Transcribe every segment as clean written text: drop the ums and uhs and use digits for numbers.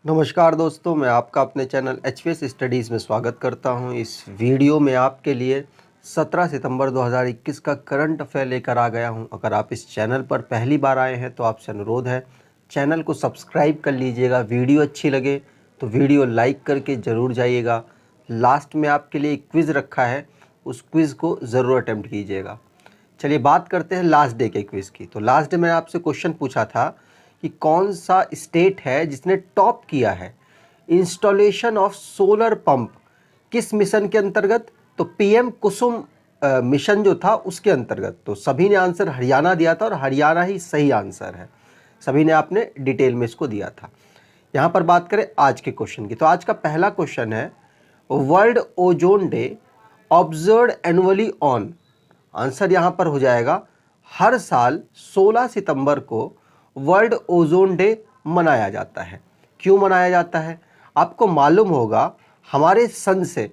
नमस्कार दोस्तों, मैं आपका अपने चैनल एचपीएस स्टडीज़ में स्वागत करता हूं। इस वीडियो में आपके लिए 17 सितंबर 2021 का करंट अफेयर लेकर आ गया हूं। अगर आप इस चैनल पर पहली बार आए हैं तो आपसे अनुरोध है, चैनल को सब्सक्राइब कर लीजिएगा। वीडियो अच्छी लगे तो वीडियो लाइक करके ज़रूर जाइएगा। लास्ट में आपके लिए एक क्विज़ रखा है, उस क्विज़ को ज़रूर अटैम्प्ट कीजिएगा। चलिए बात करते हैं लास्ट डे के क्विज़ की। तो लास्ट डे मैंने आपसे क्वेश्चन पूछा था कि कौन सा स्टेट है जिसने टॉप किया है इंस्टॉलेशन ऑफ सोलर पंप, किस मिशन के अंतर्गत? तो पीएम कुसुम मिशन जो था उसके अंतर्गत। तो सभी ने आंसर हरियाणा दिया था और हरियाणा ही सही आंसर है। सभी ने आपने डिटेल में इसको दिया था। यहाँ पर बात करें आज के क्वेश्चन की, तो आज का पहला क्वेश्चन है world ozone day observed annually on. Answer यहाँ पर हो जाएगा हर साल 16 सितंबर को वर्ल्ड ओजोन डे मनाया जाता है। क्यों मनाया जाता है? आपको मालूम होगा हमारे सन से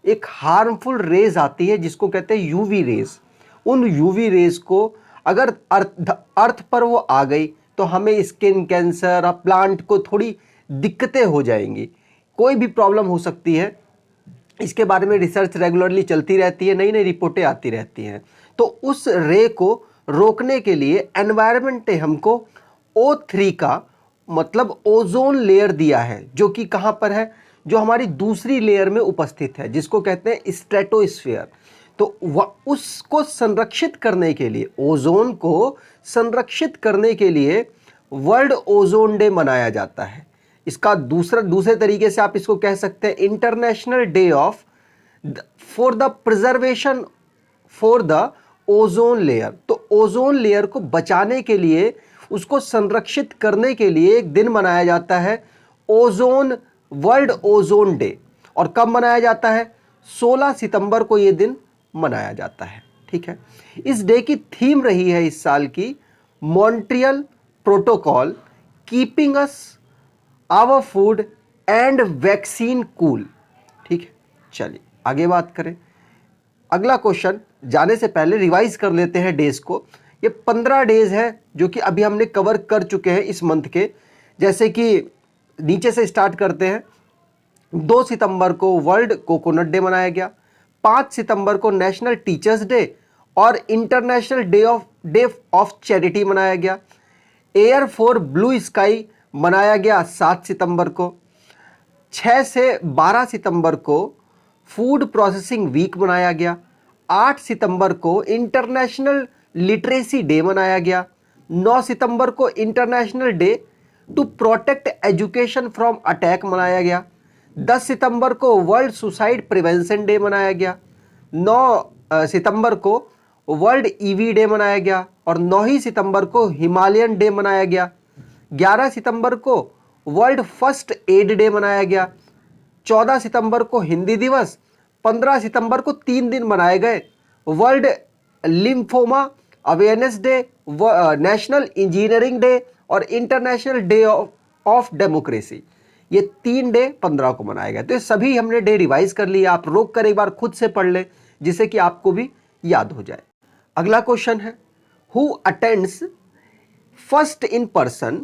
एक हार्मफुल रेज आती है जिसको कहते हैं यूवी रेज। उन यूवी रेज को अगर अर्थ पर वो आ गई तो हमें स्किन कैंसर और प्लांट को थोड़ी दिक्कतें हो जाएंगी, कोई भी प्रॉब्लम हो सकती है। इसके बारे में रिसर्च रेगुलरली चलती रहती है, नई नई रिपोर्टें आती रहती हैं। तो उस रे को रोकने के लिए एनवायरनमेंट ने हमको O3 का मतलब ओजोन लेयर दिया है, जो कि कहाँ पर है? जो हमारी दूसरी लेयर में उपस्थित है, जिसको कहते हैं स्ट्रेटोस्फीयर। तो वह उसको संरक्षित करने के लिए, ओजोन को संरक्षित करने के लिए वर्ल्ड ओजोन डे मनाया जाता है। इसका दूसरे तरीके से आप इसको कह सकते हैं international day of for the preservation for the ozone layer. तो ओजोन लेयर को बचाने के लिए, उसको संरक्षित करने के लिए एक दिन मनाया जाता है ओजोन वर्ल्ड ओजोन डे। और कब मनाया जाता है? 16 सितंबर को यह दिन मनाया जाता है। ठीक है। इस डे की थीम रही है इस साल की Montreal protocol, keeping us our food and vaccine cool. ठीक है, चलिए आगे बात करें। अगला क्वेश्चन जाने से पहले रिवाइज कर लेते हैं डेज को। ये 15 डेज है जो कि अभी हमने कवर कर चुके हैं इस मंथ के। जैसे कि नीचे से स्टार्ट करते हैं। 2 सितंबर को वर्ल्ड कोकोनट डे मनाया गया। 5 सितंबर को नेशनल टीचर्स डे और इंटरनेशनल डे ऑफ चैरिटी मनाया गया। एयर फॉर ब्लू स्काई मनाया गया 7 सितंबर को। 6 से 12 सितंबर को फूड प्रोसेसिंग वीक मनाया गया। 8 सितंबर को इंटरनेशनल लिटरेसी डे मनाया गया। 9 सितंबर को international day to protect education from attack मनाया गया। 10 सितंबर को वर्ल्ड सुसाइड प्रिवेंशन डे मनाया गया। 9 सितंबर को वर्ल्ड ईवी डे मनाया गया और 9 ही सितंबर को हिमालयन डे मनाया गया। 11 सितंबर को वर्ल्ड फर्स्ट एड डे मनाया गया। 14 सितंबर को हिंदी दिवस। 15 सितंबर को 3 दिन मनाए गए world lymphoma awareness day, national engineering day और इंटरनेशनल डे ऑफ डेमोक्रेसी। ये 3 डे 15 को मनाया गया। तो ये सभी हमने डे रिवाइज कर लिया। आप रोक कर एक बार खुद से पढ़ लें जिससे कि आपको भी याद हो जाए। अगला क्वेश्चन है who attends first in person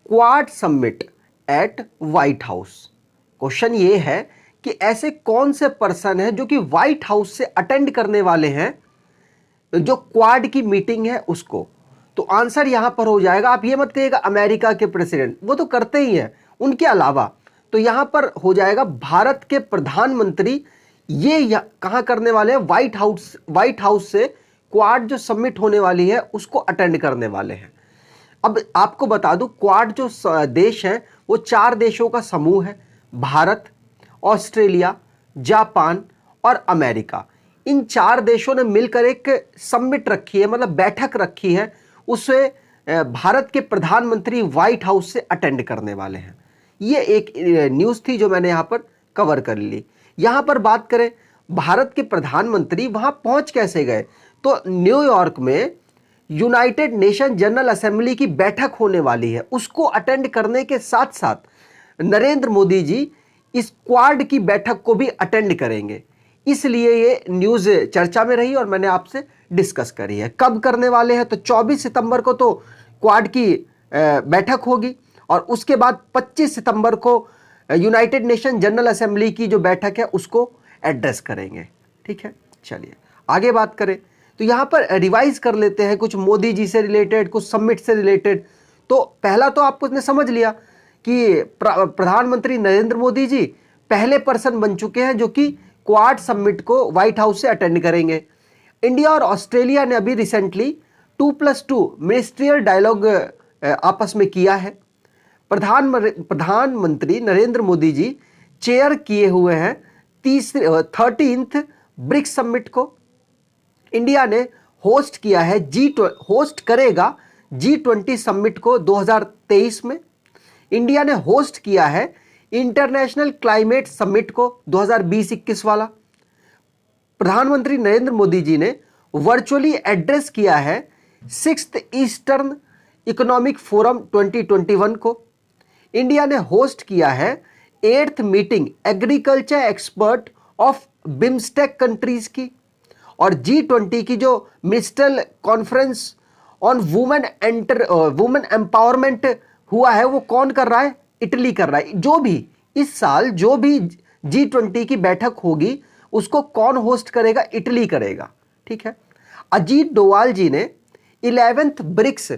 Quad summit at White House. Question ये है कि ऐसे कौन से पर्सन है जो कि व्हाइट हाउस से अटेंड करने वाले हैं जो क्वाड की मीटिंग है उसको। तो आंसर यहां पर हो जाएगा, आप ये मत कहिएगा अमेरिका के प्रेसिडेंट, वो तो करते ही हैं, उनके अलावा। तो यहां पर हो जाएगा भारत के प्रधानमंत्री। ये कहां करने वाले हैं? व्हाइट हाउस से क्वाड जो समिट होने वाली है उसको अटेंड करने वाले हैं। अब आपको बता दूं, क्वाड जो देश है वो 4 देशों का समूह है। भारत, ऑस्ट्रेलिया, जापान और अमेरिका। इन 4 देशों ने मिलकर एक समिट रखी है, मतलब बैठक रखी है। उससे भारत के प्रधानमंत्री व्हाइट हाउस से अटेंड करने वाले हैं। ये एक न्यूज़ थी जो मैंने यहां पर कवर कर ली। यहां पर बात करें भारत के प्रधानमंत्री वहां पहुंच कैसे गए, तो न्यूयॉर्क में यूनाइटेड नेशन जनरल असेंबली की बैठक होने वाली है, उसको अटेंड करने के साथ साथ नरेंद्र मोदी जी इस क्वाड की बैठक को भी अटेंड करेंगे। इसलिए ये न्यूज़ चर्चा में रही और मैंने आपसे डिस्कस करी है। कब करने वाले हैं? तो 24 सितंबर को तो क्वाड की बैठक होगी और उसके बाद 25 सितंबर को यूनाइटेड नेशन जनरल असेंबली की जो बैठक है उसको एड्रेस करेंगे। ठीक है, चलिए आगे बात करें तो यहाँ पर रिवाइज कर लेते हैं कुछ मोदी जी से रिलेटेड, कुछ समिट से रिलेटेड। तो पहला तो आपको ने समझ लिया कि प्रधानमंत्री नरेंद्र मोदी जी पहले पर्सन बन चुके हैं जो कि क्वाड समिट को व्हाइट हाउस से अटेंड करेंगे। इंडिया और ऑस्ट्रेलिया ने अभी रिसेंटली 2+2 मिनिस्ट्रियल डायलॉग आपस में किया है। प्रधानमंत्री नरेंद्र मोदी जी चेयर किए हुए हैं 13th ब्रिक्स समिट को। इंडिया ने होस्ट किया है होस्ट करेगा G20 समिट को 2023 में। इंडिया ने होस्ट किया है इंटरनेशनल क्लाइमेट समिट को 2020-21 वाला। प्रधानमंत्री नरेंद्र मोदी जी ने वर्चुअली एड्रेस किया है 6th ईस्टर्न इकोनॉमिक फोरम 2021 को। इंडिया ने होस्ट किया है 8th meeting agriculture expert of BIMSTEC countries की। और G20 की जो ministerial conference on women empowerment हुआ है वो कौन कर रहा है? इटली कर रहा है। जो भी इस साल जो भी G20 की बैठक होगी उसको कौन होस्ट करेगा? इटली करेगा। ठीक है, अजीत डोवाल जी ने 11th BRICS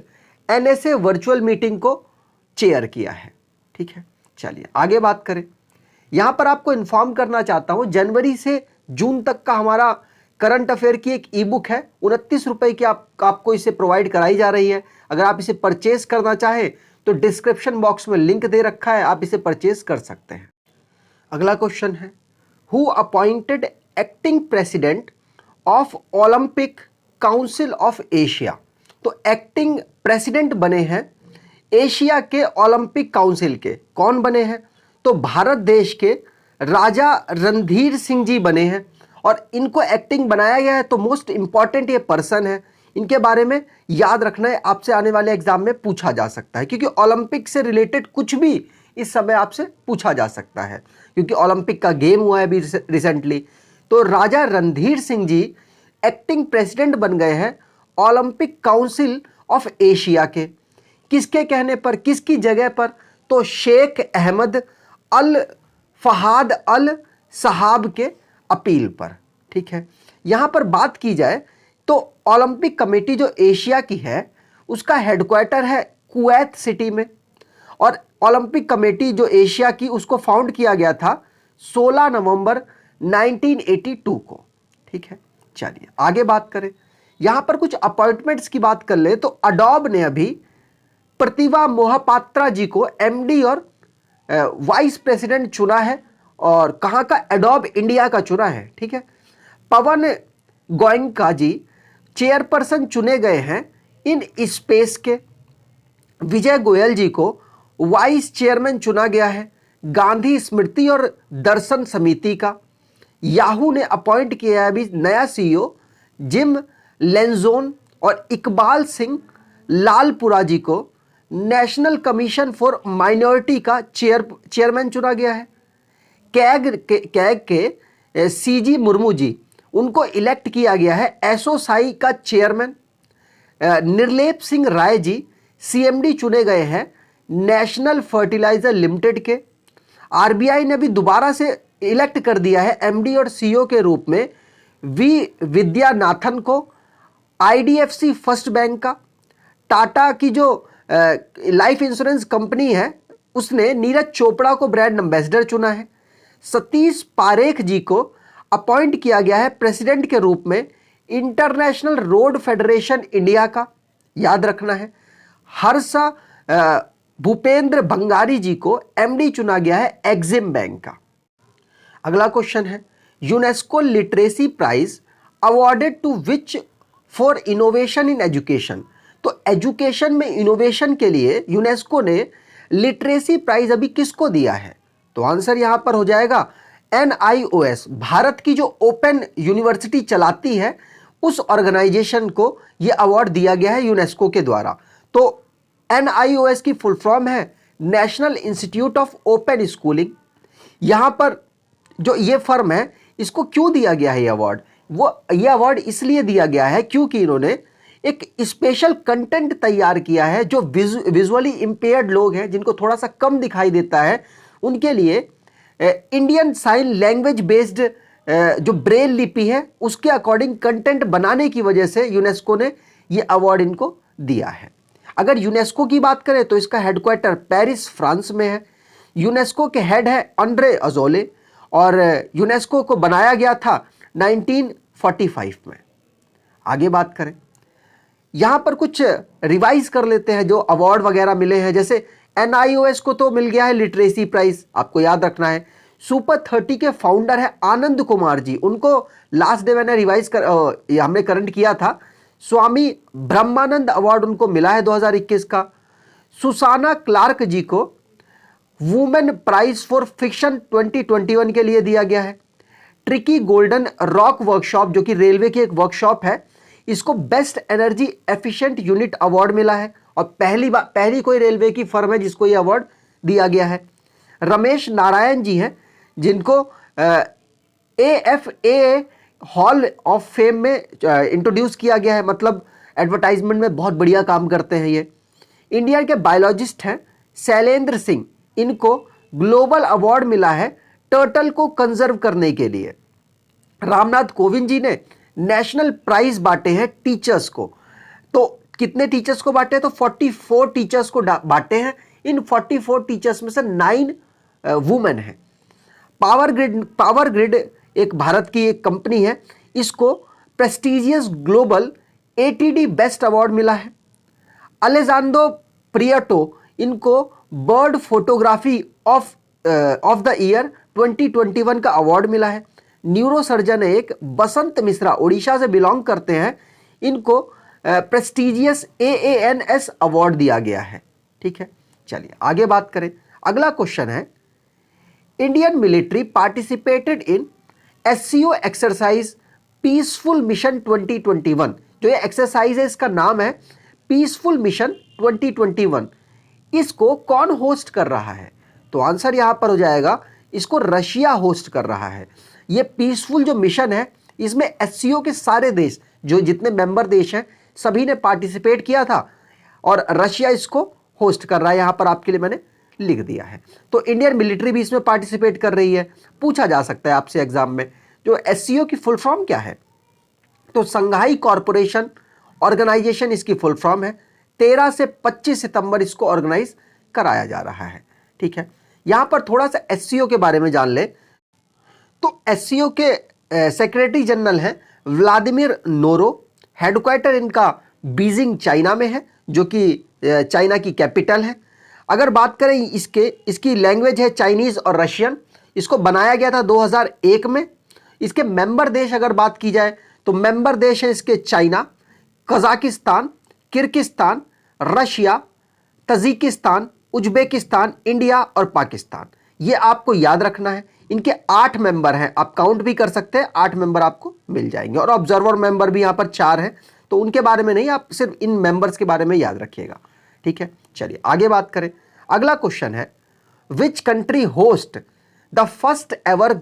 NSA virtual meeting को चेयर किया है। ठीक है, चलिए आगे बात करें। यहां पर आपको इन्फॉर्म करना चाहता हूं जनवरी से जून तक का हमारा करंट अफेयर की एक ई बुक है, 29 रुपए की आपको इसे प्रोवाइड कराई जा रही है। अगर आप इसे परचेस करना चाहें तो डिस्क्रिप्शन बॉक्स में लिंक दे रखा है, आप इसे परचेस कर सकते हैं। अगला क्वेश्चन है, who appointed acting president of Olympic council of Asia. तो एक्टिंग प्रेसिडेंट बने हैं एशिया के ओलंपिक काउंसिल के, कौन बने हैं? तो भारत देश के राजा रणधीर सिंह जी बने हैं और इनको एक्टिंग बनाया गया है। तो मोस्ट इंपॉर्टेंट ये पर्सन है, इनके बारे में याद रखना है, आपसे आने वाले एग्जाम में पूछा जा सकता है क्योंकि ओलंपिक से रिलेटेड कुछ भी इस समय आपसे पूछा जा सकता है क्योंकि ओलंपिक का गेम हुआ है अभी रिसेंटली। तो राजा रणधीर सिंह जी एक्टिंग प्रेसिडेंट बन गए हैं ओलंपिक काउंसिल ऑफ एशिया के। किसके कहने पर, किसकी जगह पर? तो शेख अहमद अल फहाद अल सहाब के अपील पर। ठीक है, यहां पर बात की जाए तो ओलंपिक कमेटी जो एशिया की है उसका हेडक्वार्टर है कुवैत सिटी में और ओलंपिक कमेटी जो एशिया की उसको फाउंड किया गया था 16 नवंबर 1982 को। ठीक है, चलिए आगे बात करें। यहां पर कुछ अपॉइंटमेंट्स की बात कर ले तो अडोब ने अभी प्रतिभा मोहपात्रा जी को MD और वाइस प्रेसिडेंट चुना है और कहां का? एडोब इंडिया का चुना है। ठीक है, पवन गोयनका जी चेयरपर्सन चुने गए हैं इन स्पेस के। विजय गोयल जी को वाइस चेयरमैन चुना गया है गांधी स्मृति और दर्शन समिति का। याहू ने अपॉइंट किया है अभी नया CEO जिम लेंजोन और इकबाल सिंह लालपुरा जी को नेशनल कमीशन फॉर माइनॉरिटी का चेयरमैन चुना गया है। कैग के CG मुर्मू जी उनको इलेक्ट किया गया है एसोसाई का चेयरमैन। निर्लेप सिंह राय जी CMD चुने गए हैं नेशनल फर्टिलाइजर लिमिटेड के। RBI ने भी दोबारा से इलेक्ट कर दिया है MD और CEO के रूप में V विद्यानाथन को IDFC फर्स्ट बैंक का। टाटा की जो लाइफ इंश्योरेंस कंपनी है उसने नीरज चोपड़ा को ब्रांड एम्बेसडर चुना है। सतीश पारेख जी को अपॉइंट किया गया है प्रेसिडेंट के रूप में इंटरनेशनल रोड फेडरेशन इंडिया का, याद रखना है। हर्षा भूपेंद्र भंगारी जी को MD चुना गया है एग्जिम बैंक का। अगला क्वेश्चन है, UNESCO literacy prize awarded to which for innovation in education. तो एजुकेशन में इनोवेशन के लिए यूनेस्को ने लिटरेसी प्राइज अभी किसको दिया है? तो आंसर यहां पर हो जाएगा NIOS, भारत की जो ओपन यूनिवर्सिटी चलाती है उस ऑर्गेनाइजेशन को यह अवार्ड दिया गया है यूनेस्को के द्वारा। तो NIOS की फुल फॉर्म है national institute of open schooling. यहां पर जो ये फर्म है इसको क्यों दिया गया है ये अवार्ड? ये अवार्ड इसलिए दिया गया है क्योंकि इन्होंने एक स्पेशल कंटेंट तैयार किया है जो विजुअली इंपेयर्ड लोग हैं, जिनको थोड़ा सा कम दिखाई देता है, उनके लिए इंडियन साइन लैंग्वेज बेस्ड जो ब्रेल लिपि है उसके अकॉर्डिंग कंटेंट बनाने की वजह से यूनेस्को ने ये अवार्ड इनको दिया है। अगर यूनेस्को की बात करें तो इसका हेडक्वार्टर पेरिस फ्रांस में है। यूनेस्को के हेड है अंड्रे अजोले और यूनेस्को को बनाया गया था 1945 में। आगे बात करें, यहां पर कुछ रिवाइज कर लेते हैं जो अवार्ड वगैरह मिले हैं। जैसे NIOS को तो मिल गया है लिटरेसी प्राइज, आपको याद रखना है। सुपर 30 के फाउंडर है आनंद कुमार जी, उनको लास्ट डे मैंने रिवाइज हमने करंट किया था। स्वामी ब्रह्मानंद अवार्ड उनको मिला है 2021 का। सुसाना क्लार्क जी को वुमेन प्राइज फॉर फिक्शन 2021 के लिए दिया गया है। ट्रिकी गोल्डन रॉक वर्कशॉप जो कि रेलवे की एक वर्कशॉप है, इसको best energy efficient unit award मिला है और पहली कोई रेलवे की फर्म है जिसको यह अवार्ड दिया गया है। रमेश नारायण जी हैं जिनको AFA हॉल ऑफ फेम में इंट्रोड्यूस किया गया है, मतलब एडवर्टाइजमेंट में बहुत बढ़िया काम करते हैं ये। इंडिया के बायोलॉजिस्ट हैं शैलेंद्र सिंह, इनको ग्लोबल अवार्ड मिला है टर्टल को कंजर्व करने के लिए। रामनाथ कोविंद जी ने नेशनल प्राइज बांटे हैं टीचर्स को। तो कितने टीचर्स को बांटे? तो 44 टीचर्स को बांटे हैं। इन 44 टीचर्स में से 9 वुमेन हैं। पावर ग्रिड एक भारत की एक कंपनी है, इसको prestigious global ATD best award मिला है। अलेजांद्रो प्रियटो, इनको bird photography of the year 2021 का अवार्ड मिला है। न्यूरोसर्जन एक बसंत मिश्रा उड़ीसा से बिलोंग करते हैं, इनको प्रेस्टिजियस AANS अवार्ड दिया गया है। ठीक है, चलिए आगे बात करें। अगला क्वेश्चन है, Indian military participated in SCO exercise peaceful mission 2021। जो ये एक्सरसाइज है इसका नाम है पीसफुल मिशन 2021। इसको कौन होस्ट कर रहा है? तो आंसर यहां पर हो जाएगा, इसको रशिया होस्ट कर रहा है। ये पीसफुल जो मिशन है इसमें SCO के सारे देश, जो जितने मेंबर देश हैं, सभी ने पार्टिसिपेट किया था और रशिया इसको होस्ट कर रहा है। यहां पर आपके लिए मैंने लिख दिया है। तो इंडियन मिलिट्री भी इसमें पार्टिसिपेट कर रही है। पूछा जा सकता है आपसे एग्जाम में, जो SCO की फुल फॉर्म क्या है? तो संघाई कॉरपोरेशन ऑर्गेनाइजेशन इसकी फुल फॉर्म है। 13 से 25 सितंबर इसको ऑर्गेनाइज कराया जा रहा है। ठीक है, यहां पर थोड़ा सा SCO के बारे में जान ले। तो SCO के सेक्रेटरी जनरल हैं व्लादिमीर नोरो। हेडक्वार्टर इनका बीजिंग चाइना में है, जो कि चाइना की कैपिटल है। अगर बात करें इसकी लैंग्वेज है चाइनीज़ और रशियन। इसको बनाया गया था 2001 में। इसके मेंबर देश अगर बात की जाए तो मेंबर देश है इसके China, Kazakhstan, Kyrgyzstan, Russia, Tajikistan, Uzbekistan, India और पाकिस्तान। ये आपको याद रखना है। इनके 8 मेंबर हैं, आप काउंट भी कर सकते हैं, 8 मेंबर आपको मिल जाएंगे। और ऑब्जर्वर मेंबर भी यहाँ पर 4 हैं, तो उनके बारे में नहीं, आप सिर्फ इन मेंबर्स के बारे में याद रखिएगा। ठीक है, चलिए आगे बात करें। अगला क्वेश्चन है, which country host the first ever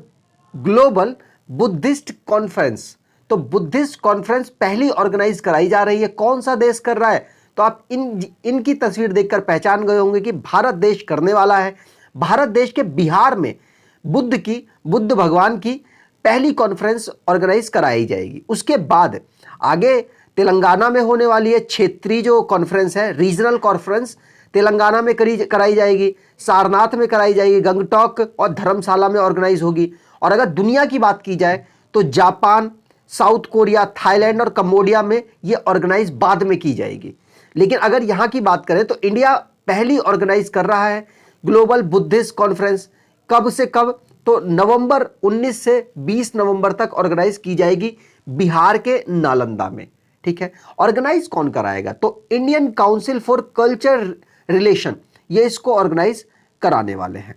global Buddhist conference? तो बुद्धिस्ट कॉन्फ्रेंस पहली ऑर्गेनाइज कराई जा रही है, कौन सा देश कर रहा है? तो आप इनकी तस्वीर देखकर पहचान गए होंगे कि भारत देश करने वाला है। भारत देश के बिहार में बुद्ध भगवान की पहली कॉन्फ्रेंस ऑर्गेनाइज कराई जाएगी। उसके बाद आगे तेलंगाना में होने वाली है क्षेत्रीय जो कॉन्फ्रेंस है, रीजनल कॉन्फ्रेंस तेलंगाना में कराई जाएगी, सारनाथ में कराई जाएगी, गंगटोक और धर्मशाला में ऑर्गेनाइज होगी। और अगर दुनिया की बात की जाए तो जापान, साउथ कोरिया, थाईलैंड और कंबोडिया में ये ऑर्गेनाइज बाद में की जाएगी। लेकिन अगर यहाँ की बात करें तो इंडिया पहली ऑर्गेनाइज कर रहा है ग्लोबल बुद्धिस्ट कॉन्फ्रेंस। कब से कब? तो नवंबर 19 से 20 नवंबर तक ऑर्गेनाइज की जाएगी बिहार के नालंदा में। ठीक है, ऑर्गेनाइज कौन कराएगा? तो Indian council for culture relation, ये इसको ऑर्गेनाइज कराने वाले हैं।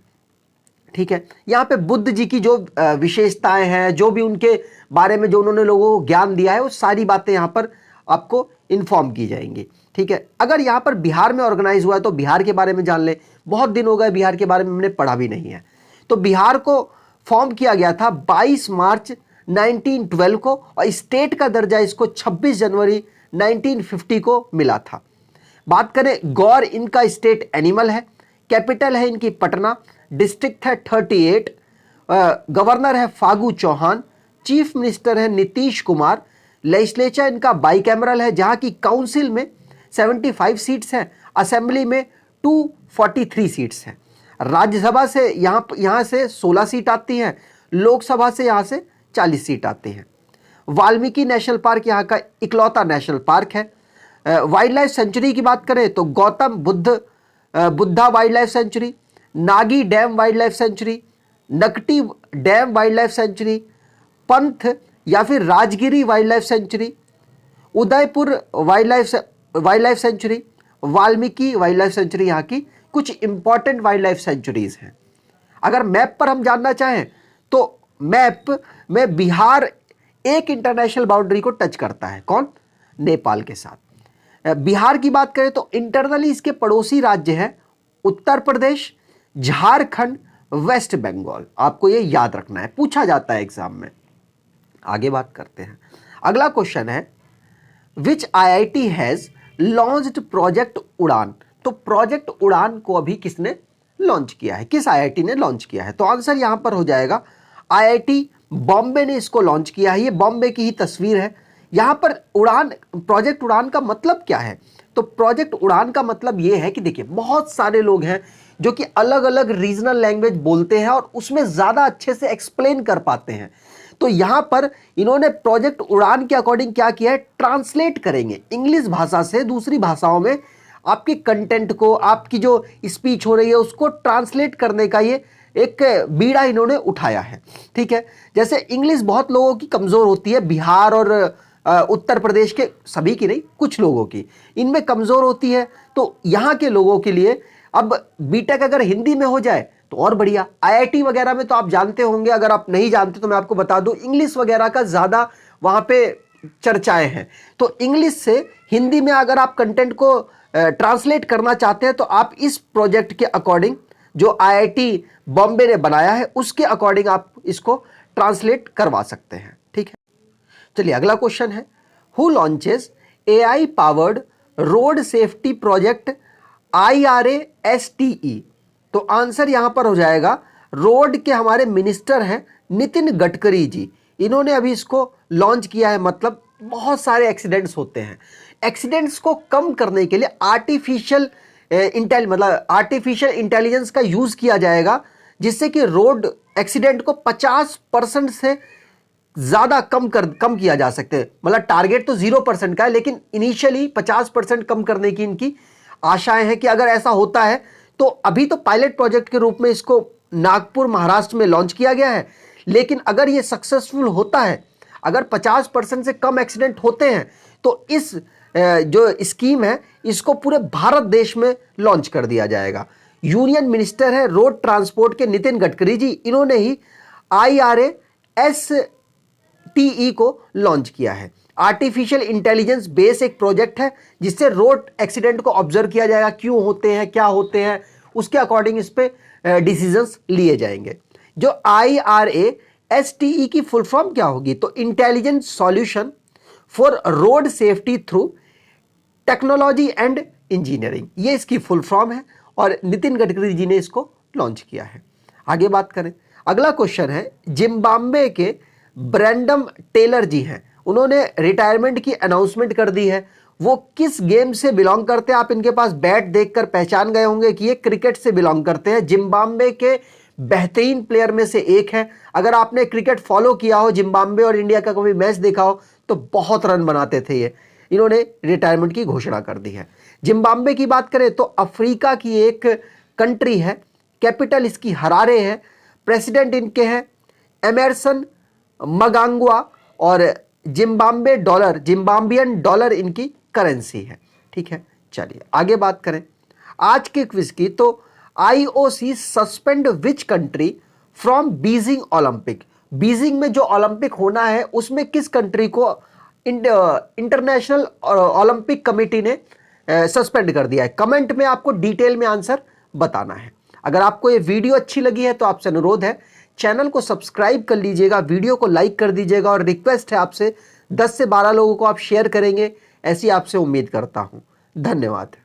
ठीक है, यहाँ पे बुद्ध जी की जो विशेषताएं हैं, जो भी उनके बारे में जो उन्होंने लोगों को ज्ञान दिया है, वो सारी बातें यहाँ पर आपको इन्फॉर्म की जाएंगी। ठीक है, अगर यहाँ पर बिहार में ऑर्गेनाइज हुआ है तो बिहार के बारे में जान ले। बहुत दिन हो गए बिहार के बारे में हमने पढ़ा भी नहीं है। तो बिहार को फॉर्म किया गया था 22 मार्च 1912 को और स्टेट का दर्जा इसको 26 जनवरी 1950 को मिला था। बात करें गौर, इनका स्टेट एनिमल है, कैपिटल है इनकी पटना, डिस्ट्रिक्ट है 38, गवर्नर है फागू चौहान, चीफ मिनिस्टर है नीतीश कुमार, लेजिस्लेचर इनका बाइकैमरल है जहां की काउंसिल में 75 सीट्स हैं, असेंबली में 243 सीट्स हैं, राज्यसभा से यहाँ से 16 सीट आती हैं, लोकसभा से यहाँ से 40 सीट आती हैं। वाल्मीकि नेशनल पार्क यहाँ का इकलौता नेशनल पार्क है। वाइल्ड लाइफ सेंचुरी की बात करें तो Gautam Buddha wild life sanctuary, Nagi dam wild life sanctuary, Nakti dam wild life sanctuary, Pant या फिर Rajgiri wild life sanctuary, Udaipur wild life sanctuary, Valmiki wild life sanctuary यहाँ की कुछ इंपॉर्टेंट वाइल्ड लाइफ सेंचुरीज हैं। अगर मैप पर हम जानना चाहें तो मैप में बिहार एक इंटरनेशनल बाउंड्री को टच करता है, कौन? नेपाल के साथ। बिहार की बात करें तो इंटरनली इसके पड़ोसी राज्य हैं उत्तर प्रदेश, झारखंड, वेस्ट बंगाल। आपको ये याद रखना है, पूछा जाता है एग्जाम में। आगे बात करते हैं। अगला क्वेश्चन है विच आईआईटी हैज लॉन्च्ड प्रोजेक्ट उड़ान। तो प्रोजेक्ट उड़ान को अभी किसने लॉन्च किया है, किस आईआईटी ने लॉन्च किया है? तो आंसर यहां पर हो जाएगा आईआईटी बॉम्बे ने इसको लॉन्च किया है। ये बॉम्बे की ही तस्वीर है। यहां पर उड़ान, प्रोजेक्ट उड़ान का मतलब क्या है? तो प्रोजेक्ट उड़ान का मतलब ये है कि देखिए बहुत सारे लोग हैं जो कि अलग अलग रीजनल लैंग्वेज बोलते हैं और उसमें ज्यादा अच्छे से एक्सप्लेन कर पाते हैं। तो यहां पर इन्होंने प्रोजेक्ट उड़ान के अकॉर्डिंग क्या किया है, ट्रांसलेट करेंगे इंग्लिश भाषा से दूसरी भाषाओं में आपके कंटेंट को, आपकी जो स्पीच हो रही है उसको ट्रांसलेट करने का ये एक बीड़ा इन्होंने उठाया है। ठीक है, जैसे इंग्लिश बहुत लोगों की कमजोर होती है, बिहार और उत्तर प्रदेश के, सभी की नहीं, कुछ लोगों की इनमें कमजोर होती है। तो यहाँ के लोगों के लिए अब बीटेक अगर हिंदी में हो जाए तो और बढ़िया। आईआईटी वगैरह में तो आप जानते होंगे, अगर आप नहीं जानते तो मैं आपको बता दूं, इंग्लिश वगैरह का ज्यादा वहां पे चर्चाएं हैं। तो इंग्लिश से हिंदी में अगर आप कंटेंट को ट्रांसलेट करना चाहते हैं तो आप इस प्रोजेक्ट के अकॉर्डिंग जो आईआईटी बॉम्बे ने बनाया है उसके अकॉर्डिंग आप इसको ट्रांसलेट करवा सकते हैं। ठीक है, चलिए अगला क्वेश्चन है who launches AI powered road safety project IRASTE। तो आंसर यहां पर हो जाएगा रोड के हमारे मिनिस्टर हैं नितिन गडकरी जी, इन्होंने अभी इसको लॉन्च किया है। मतलब बहुत सारे एक्सीडेंट्स होते हैं, एक्सीडेंट्स को कम करने के लिए आर्टिफिशियल इंटेलिजेंस का यूज किया जाएगा, जिससे कि रोड एक्सीडेंट को 50% से ज्यादा कम किया जा सकते हैं। मतलब टारगेट तो 0% का है, लेकिन इनिशियली 50% कम करने की इनकी आशाएं हैं कि अगर ऐसा होता है तो अभी तो पायलट प्रोजेक्ट के रूप में इसको नागपुर महाराष्ट्र में लॉन्च किया गया है, लेकिन अगर ये सक्सेसफुल होता है, अगर 50% से कम एक्सीडेंट होते हैं तो इस जो स्कीम है इसको पूरे भारत देश में लॉन्च कर दिया जाएगा। यूनियन मिनिस्टर है रोड ट्रांसपोर्ट के नितिन गडकरी जी, इन्होंने ही IRASTE को लॉन्च किया है। आर्टिफिशियल इंटेलिजेंस बेस एक प्रोजेक्ट है जिससे रोड एक्सीडेंट को ऑब्जर्व किया जाएगा, क्यों होते हैं, क्या होते हैं, उसके अकॉर्डिंग इस पे डिसीजंस लिए जाएंगे। जो IRASTE की फुल फॉर्म क्या होगी? तो intelligent solution for road safety through technology and engineering, ये इसकी फुल फॉर्म है और नितिन गडकरी जी ने इसको लॉन्च किया है। आगे बात करें, अगला क्वेश्चन है जिम्बाब्वे के ब्रैंडम टेलर जी हैं, उन्होंने रिटायरमेंट की अनाउंसमेंट कर दी है। वो किस गेम से बिलोंग करते हैं? आप इनके पास बैट देखकर पहचान गए होंगे कि ये क्रिकेट से बिलोंग करते हैं। जिम्बाब्वे के बेहतरीन प्लेयर में से एक है। अगर आपने क्रिकेट फॉलो किया हो, जिम्बाब्वे और इंडिया का कभी मैच देखा हो, तो बहुत रन बनाते थे ये। इन्होंने रिटायरमेंट की घोषणा कर दी है। जिम्बाब्वे की बात करें तो अफ्रीका की एक कंट्री है, कैपिटल इसकी हरारे है, प्रेसिडेंट इनके हैं एमरसन मगांगवा और जिम्बाब्वियन डॉलर इनकी करेंसी है। ठीक है, चलिए आगे बात करें आज के क्विज की। तो IOC suspend which country from Beijing Olympic. Beijing में जो ओलंपिक होना है उसमें किस कंट्री को इंटरनेशनल ओलंपिक कमेटी ने सस्पेंड कर दिया है? कमेंट में आपको डिटेल में आंसर बताना है। अगर आपको ये वीडियो अच्छी लगी है तो आपसे अनुरोध है चैनल को सब्सक्राइब कर लीजिएगा, वीडियो को लाइक कर दीजिएगा और रिक्वेस्ट है आपसे 10 से 12 लोगों को आप शेयर करेंगे, ऐसी आपसे उम्मीद करता हूँ। धन्यवाद।